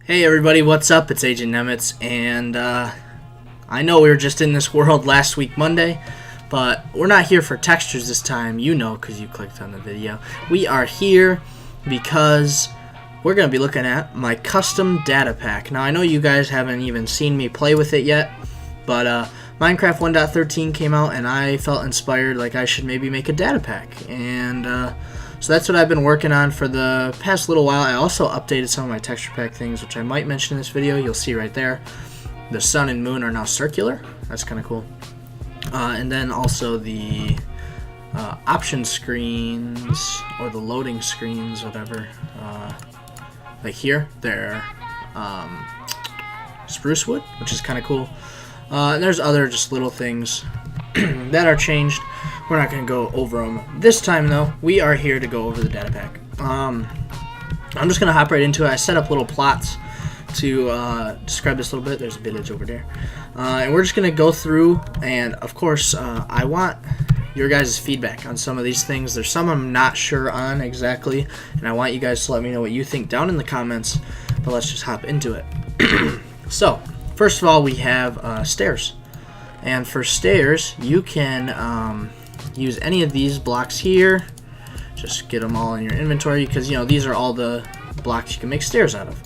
Hey everybody, what's up? It's AgentNemitz's, and I know we were just in this world last week Monday, but we're not here for textures this time, you know, because you clicked on the video. We are here because we're going to be looking at my custom data pack. Now, I know you guys haven't even seen me play with it yet, but Minecraft 1.13 came out, and I felt inspired like I should maybe make a data pack, and so that's what I've been working on for the past little while. I also updated some of my texture pack things, which I might mention in this video. You'll see right there. The sun and moon are now circular. That's kind of cool. And then also the option screens, or the loading screens, whatever. Like here, they're spruce wood, which is kind of cool. And there's other just little things that are changed. We're not going to go over them this time, though. We are here to go over the data pack. I'm just going to hop right into it. I set up little plots to describe this a little bit. There's a village over there. And we're just going to go through, and of course, I want your guys' feedback on some of these things. There's some I'm not sure on exactly, and I want you guys to let me know what you think down in the comments, but let's just hop into it. So, first of all, we have stairs. And for stairs, you can use any of these blocks here. Just get them all in your inventory because, you know, these are all the blocks you can make stairs out of.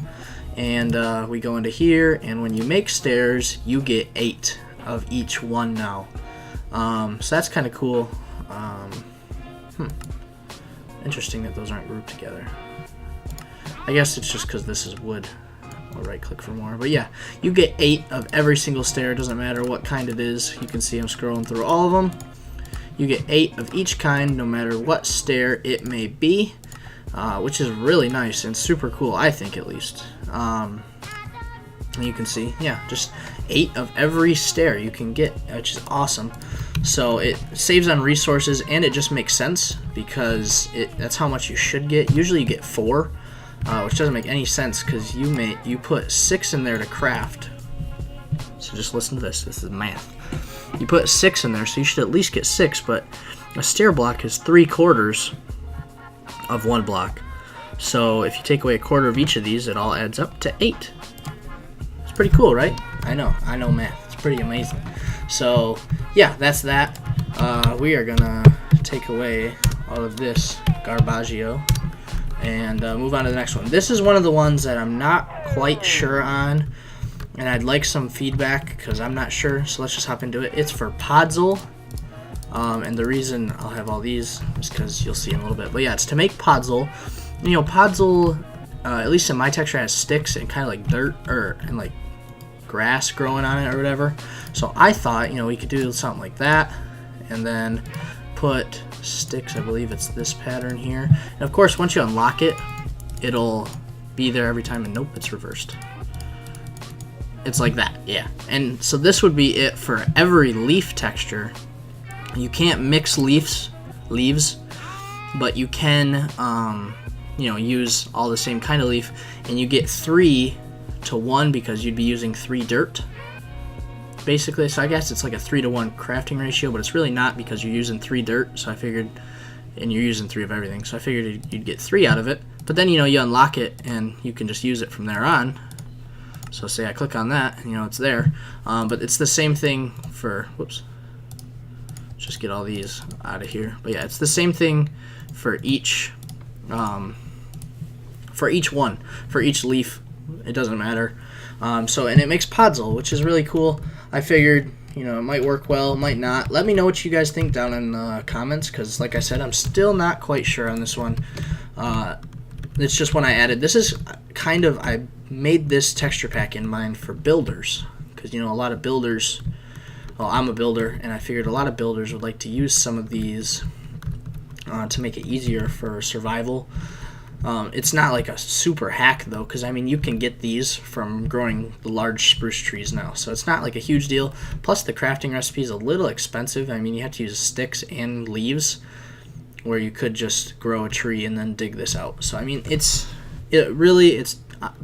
And we go into here, and when you make stairs, you get 8 of each one now. So that's kind of cool. Interesting that those aren't grouped together. I guess it's just because this is wood. I'll right click for more, but yeah, you get 8 of every single stair. It doesn't matter what kind it is. You can see I'm scrolling through all of them. You get 8 of each kind, no matter what stair it may be, which is really nice and super cool, I think, at least. You can see, yeah, just 8 of every stair you can get, which is awesome. So it saves on resources, and it just makes sense because that's how much you should get. Usually you get 4. Which doesn't make any sense because you put 6 in there to craft. So just listen to this. This is math. You put 6 in there, so you should at least get 6. But a stair block is 3/4 of one block. So if you take away 1/4 of each of these, it all adds up to 8. It's pretty cool, right? I know math. It's pretty amazing. So yeah, that's that. We are gonna take away all of this garbaggio and move on to the next one. This is one of the ones that I'm not quite sure on, and I'd like some feedback because I'm not sure, so let's just hop into it. It's for Podzol, and the reason I'll have all these is because you'll see in a little bit. But yeah, it's to make Podzol. You know, Podzol, at least in my texture, has sticks and kind of like dirt and like grass growing on it or whatever. So I thought, you know, we could do something like that, and then put sticks. I believe it's this pattern here, and of course once you unlock it, it'll be there every time. And nope, it's reversed. It's like that, yeah. And so this would be it for every leaf texture. You can't mix leaves, but you can you know, use all the same kind of leaf, and you get 3 to 1 because you'd be using 3 dirt basically. So I guess it's like a 3 to 1 crafting ratio, but it's really not because you're using 3 dirt. So I figured, and you're using 3 of everything, so I figured you'd get 3 out of it. But then, you know, you unlock it and you can just use it from there on. So say I click on that, and, you know, it's there. But it's the same thing for, whoops, just get all these out of here. But yeah, it's the same thing for each one, for each leaf. It doesn't matter. So, and it makes Podzol, which is really cool. I figured, you know, it might work well, it might not. Let me know what you guys think down in the comments, because like I said, I'm still not quite sure on this one. It's just one I added. This is kind of, I made this texture pack in mind for builders, because, you know, a lot of builders, well, I'm a builder, and I figured a lot of builders would like to use some of these to make it easier for survival. It's not like a super hack, though, because, I mean, you can get these from growing the large spruce trees now, so it's not like a huge deal. Plus, the crafting recipe is a little expensive. I mean, you have to use sticks and leaves, where you could just grow a tree and then dig this out. So, I mean, it's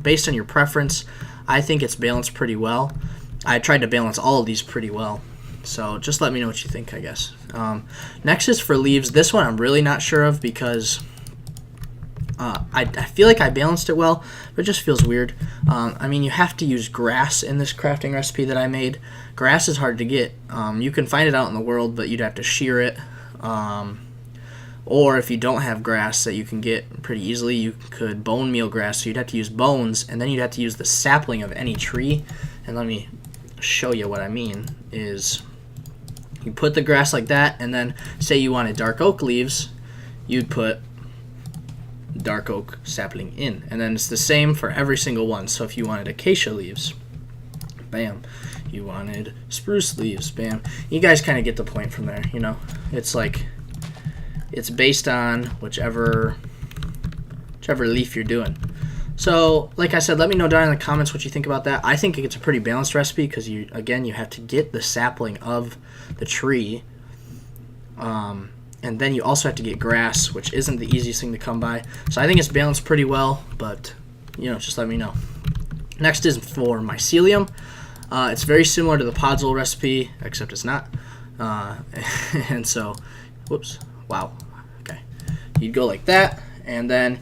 based on your preference. I think it's balanced pretty well. I tried to balance all of these pretty well. So just let me know what you think, I guess. Next is for leaves. This one I'm really not sure of because I feel like I balanced it well, but it just feels weird. I mean, you have to use grass in this crafting recipe that I made. Grass is hard to get. You can find it out in the world, but you'd have to shear it. Or if you don't have grass that you can get pretty easily, you could bone meal grass. So you'd have to use bones, and then you'd have to use the sapling of any tree. And let me show you what I mean is you put the grass like that, and then say you wanted dark oak leaves, you'd put dark oak sapling in, and then it's the same for every single one. So if you wanted acacia leaves, bam. You wanted spruce leaves, bam. You guys kind of get the point from there, you know. It's like it's based on whichever leaf you're doing. So like I said, let me know down in the comments what you think about that. I think it's a pretty balanced recipe because you have to get the sapling of the tree, and then you also have to get grass, which isn't the easiest thing to come by. So I think it's balanced pretty well, but just let me know. Next is for mycelium. It's very similar to the Podzol recipe, except it's not. And so, whoops, wow, okay. You'd go like that, and then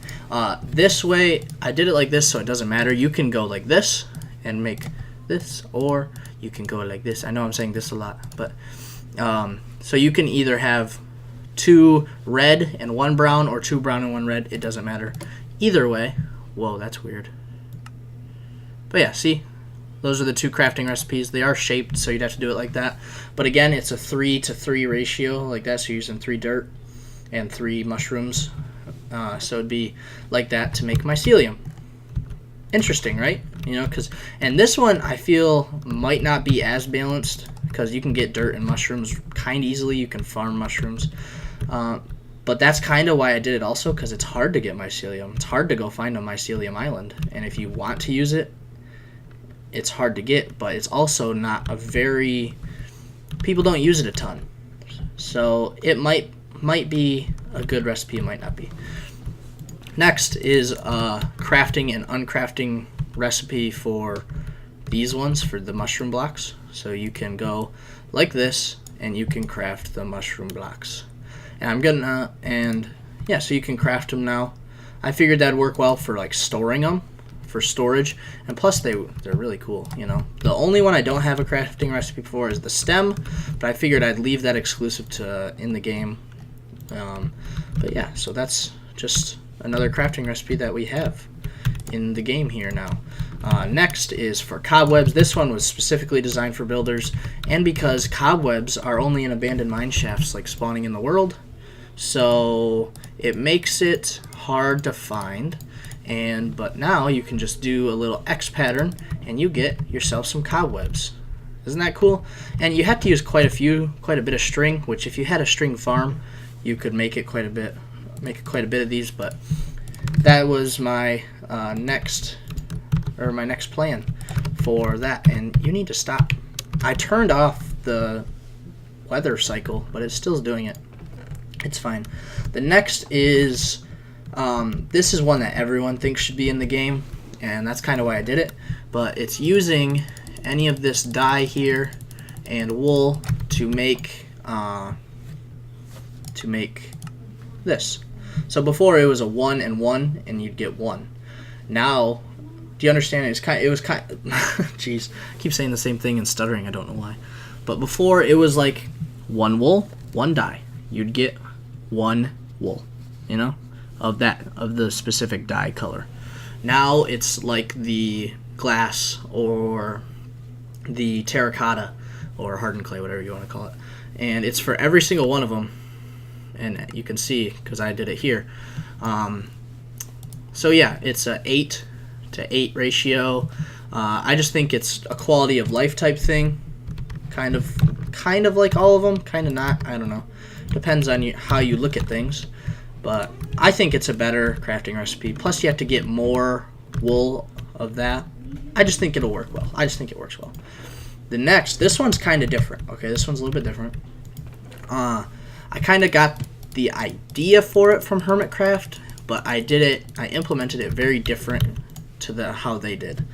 this way, I did it like this, so it doesn't matter. You can go like this and make this, or you can go like this. I know I'm saying this a lot, but so you can either have 2 red and 1 brown, or 2 brown and 1 red. It doesn't matter. Either way, whoa, that's weird. But yeah, see? Those are the 2 crafting recipes. They are shaped, so you'd have to do it like that. But again, it's a 3-to-3 ratio, like that. So you're using 3 dirt and 3 mushrooms. So it'd be like that to make mycelium. Interesting, right? And this one I feel might not be as balanced because you can get dirt and mushrooms kind of easily. You can farm mushrooms. But that's kind of why I did it also, because it's hard to get mycelium. It's hard to go find a mycelium island. And if you want to use it, it's hard to get, but it's also not people don't use it a ton. So it might be a good recipe, it might not be. Next is a crafting and uncrafting recipe for these ones, for the mushroom blocks. So you can go like this, and you can craft the mushroom blocks. And so you can craft them now. I figured that'd work well for like storing them, for storage, and plus they're really cool. The only one I don't have a crafting recipe for is the stem, but I figured I'd leave that exclusive to in the game. But yeah, so that's just another crafting recipe that we have in the game here now. Next is for cobwebs. This one was specifically designed for builders, and because cobwebs are only in abandoned mine shafts, like spawning in the world, so it makes it hard to find. But now you can just do a little X pattern, and you get yourself some cobwebs. Isn't that cool? And you have to use quite a bit of string, which if you had a string farm, you could make quite a bit of these. But that was my next plan for that. And you need to stop. I turned off the weather cycle, but it still is doing it. It's fine. The next is this is one that everyone thinks should be in the game, and that's kind of why I did it. But it's using any of this dye here and wool to make this. So before it was a 1 and 1, and you'd get 1. Now, do you understand? It was kind. Jeez, I keep saying the same thing and stuttering. I don't know why. But before it was like 1 wool, 1 dye. You'd get 1 wool. Of the specific dye color. Now it's like the glass or the terracotta or hardened clay, whatever you want to call it, and it's for every single one of them. And you can see because I did it here. So yeah, it's a 8-to-8 ratio. I just think it's a quality of life type thing, kind of like all of them, kind of not. I don't know. Depends on how you look at things. But I think it's a better crafting recipe. Plus, you have to get more wool of that. I just think it'll work well. I just think it works well. This one's kind of different. Okay, this one's a little bit different. I kind of got the idea for it from Hermitcraft, but I implemented it very different to how they did.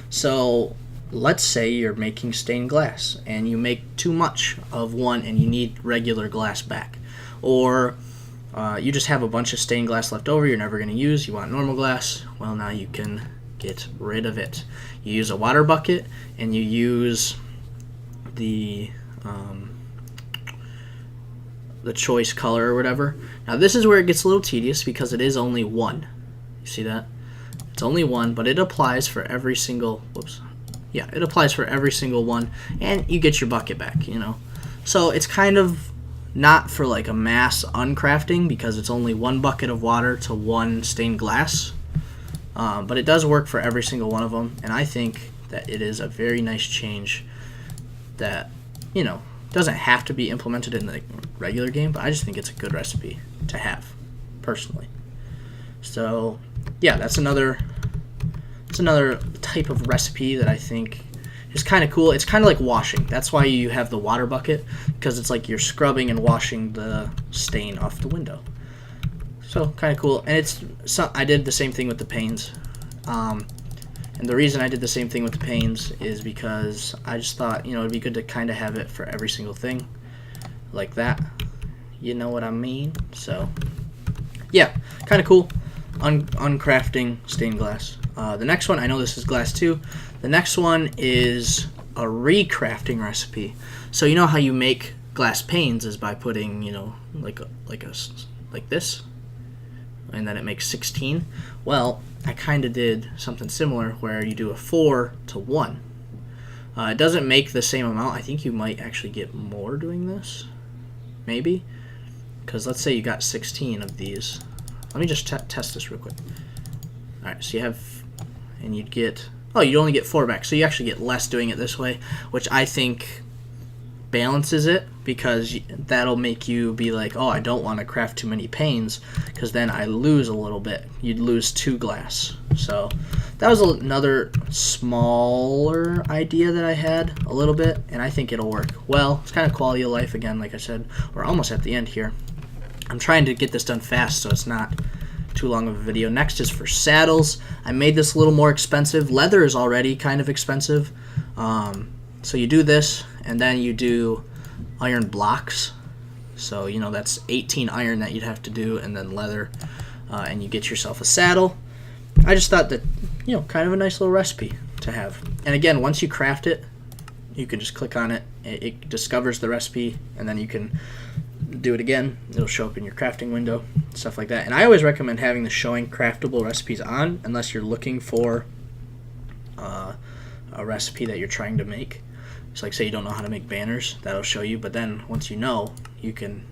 So, let's say you're making stained glass, and you make too much of one, and you need regular glass back. Or you just have a bunch of stained glass left over you're never going to use. You want normal glass. Well, now you can get rid of it. You use a water bucket, and you use the choice color or whatever. Now this is where it gets a little tedious because it is only one. You see that? It's only one, but it applies for every single, yeah, it applies for every single one, and you get your bucket back, you know. So it's kind of not for like a mass uncrafting because it's only one bucket of water to one stained glass, but it does work for every single one of them, and I think that it is a very nice change that, you know, doesn't have to be implemented in the regular game, but I just think it's a good recipe to have, personally. So yeah, that's another type of recipe that I think is kind of cool. It's kind of like washing. That's why you have the water bucket, because it's like you're scrubbing and washing the stain off the window. So kind of cool. And I did the same thing with the panes. And the reason I did the same thing with the panes is because I just thought, you know, it'd be good to kind of have it for every single thing like that. You know what I mean? So yeah, kind of cool. Uncrafting stained glass. The next one, I know this is glass too. The next one is a recrafting recipe. So you know how you make glass panes is by putting, you know, like this, and then it makes 16. Well, I kind of did something similar where you do a 4 to 1. It doesn't make the same amount. I think you might actually get more doing this, maybe, because let's say you got 16 of these. Let me just test this real quick. Alright, so you have, and you'd get, oh, you only get 4 back, so you actually get less doing it this way, which I think balances it, because that'll make you be like, oh, I don't want to craft too many panes, because then I lose a little bit. You'd lose 2 glass. So that was another smaller idea that I had a little bit, and I think it'll work well. It's kind of quality of life again, like I said. We're almost at the end here. I'm trying to get this done fast so it's not too long of a video. Next is for saddles. I made this a little more expensive. Leather is already kind of expensive. So you do this, and then you do iron blocks. So, you know, that's 18 iron that you'd have to do, and then leather, and you get yourself a saddle. I just thought that, you know, kind of a nice little recipe to have. And again, once you craft it, you can just click on it. It discovers the recipe, and then you can do it again. It'll show up in your crafting window, stuff like that. And I always recommend having the showing craftable recipes on, unless you're looking for a recipe that you're trying to make. So like say you don't know how to make banners, that'll show you, but then once you know, you can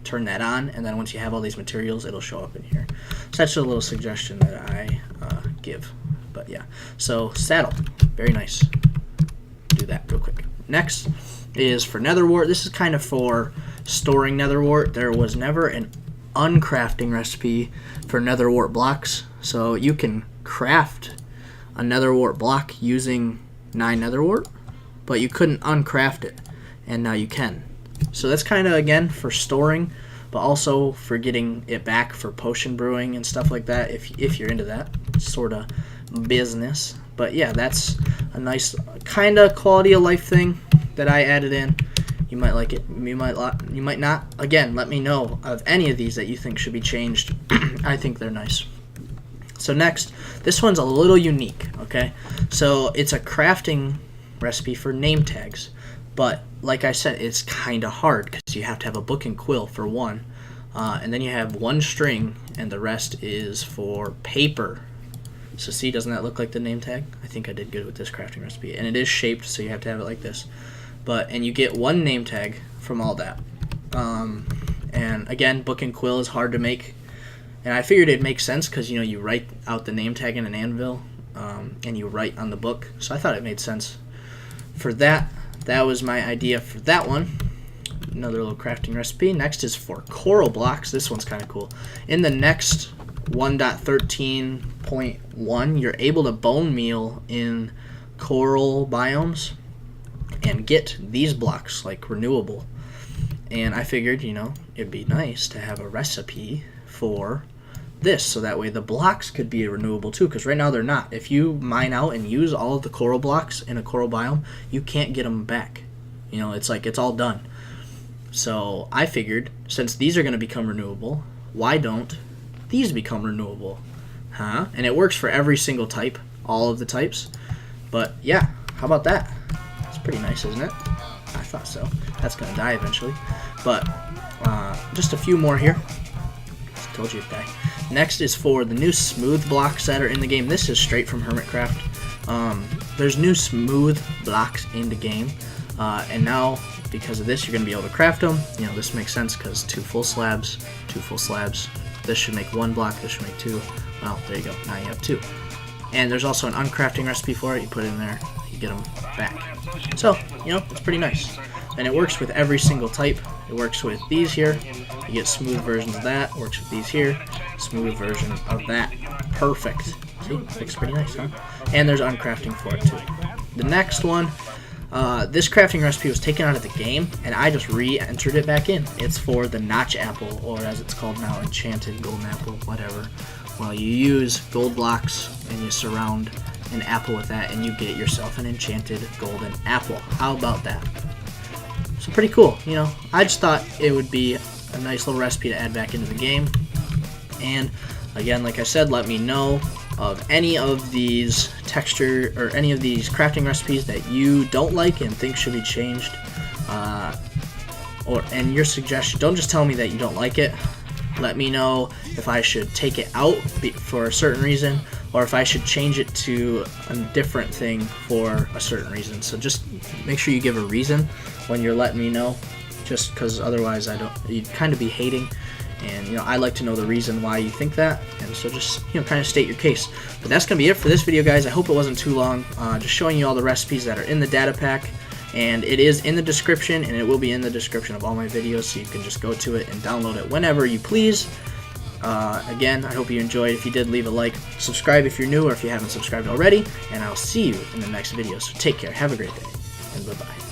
turn that on, and then once you have all these materials, it'll show up in here. So that's just a little suggestion that I give. But yeah, so saddle, very nice. Do that real quick. Next is for netherwort. This is kind of for storing netherwort. There was never an uncrafting recipe for netherwort blocks, so you can craft a netherwort block using 9 netherwort, but you couldn't uncraft it, and now you can. So that's kind of, again, for storing, but also for getting it back for potion brewing and stuff like that, if you're into that sort of business. But yeah, that's a nice kind of quality of life thing that I added in. You might like it, you might not. Again, let me know of any of these that you think should be changed. I think they're nice. So next, this one's a little unique, okay? So it's a crafting recipe for name tags, but like I said, it's kind of hard because you have to have a book and quill for one, and then you have 1 string, and the rest is for paper. So see, doesn't that look like the name tag? I think I did good with this crafting recipe, and it is shaped, so you have to have it like this. And you get 1 name tag from all that. And again, book and quill is hard to make, and I figured it'd make sense because, you know, you write out the name tag in an anvil, and you write on the book, so I thought it made sense for that. That was my idea for that one. Another little crafting recipe. Next is for coral blocks. This one's kind of cool. In the next 1.13.1, you're able to bone meal in coral biomes and get these blocks, like, renewable. And I figured, you know, it'd be nice to have a recipe for this, so that way the blocks could be renewable too, because right now they're not. If you mine out and use all of the coral blocks in a coral biome, you can't get them back. You know, it's like it's all done. So I figured, since these are going to become renewable, why don't these become renewable? Huh? And it works for every single type, all of the types. But yeah, how about that? It's pretty nice, isn't it? I thought so. That's gonna die eventually. But just a few more here. I told you it'd die. Next is for the new smooth blocks that are in the game. This is straight from Hermitcraft. There's new smooth blocks in the game, and now because of this, you're gonna be able to craft them. You know, this makes sense because 2 full slabs, 2 full slabs. This should make 1 block. This should make 2. Well, there you go. Now you have 2. And there's also an uncrafting recipe for it. You put it in there, you get them back. So, you know, it's pretty nice. And it works with every single type. It works with these here. You get smooth versions of that. Works with these here. Smooth version of that. Perfect. See? Looks pretty nice, huh? And there's uncrafting for it, too. The next one, this crafting recipe was taken out of the game, and I just re-entered it back in. It's for the Notch Apple, or as it's called now, Enchanted Golden Apple, whatever. Well, you use gold blocks, and you surround an apple with that, and you get yourself an enchanted golden apple. How about that? So pretty cool, you know. I just thought it would be a nice little recipe to add back into the game. And again, like I said, let me know of any of these texture or any of these crafting recipes that you don't like and think should be changed. And your suggestion. Don't just tell me that you don't like it. Let me know if I should take it out for a certain reason, or if I should change it to a different thing for a certain reason. So just make sure you give a reason when you're letting me know, just because otherwise you'd kind of be hating. And, you know, I like to know the reason why you think that, and so just, you know, kind of state your case. But that's going to be it for this video, guys. I hope it wasn't too long. Just showing you all the recipes that are in the data pack, and it is in the description, and it will be in the description of all my videos, so you can just go to it and download it whenever you please. Again, I hope you enjoyed. If you did, leave a like. Subscribe if you're new, or if you haven't subscribed already, and I'll see you in the next video. So take care. Have a great day, and bye-bye.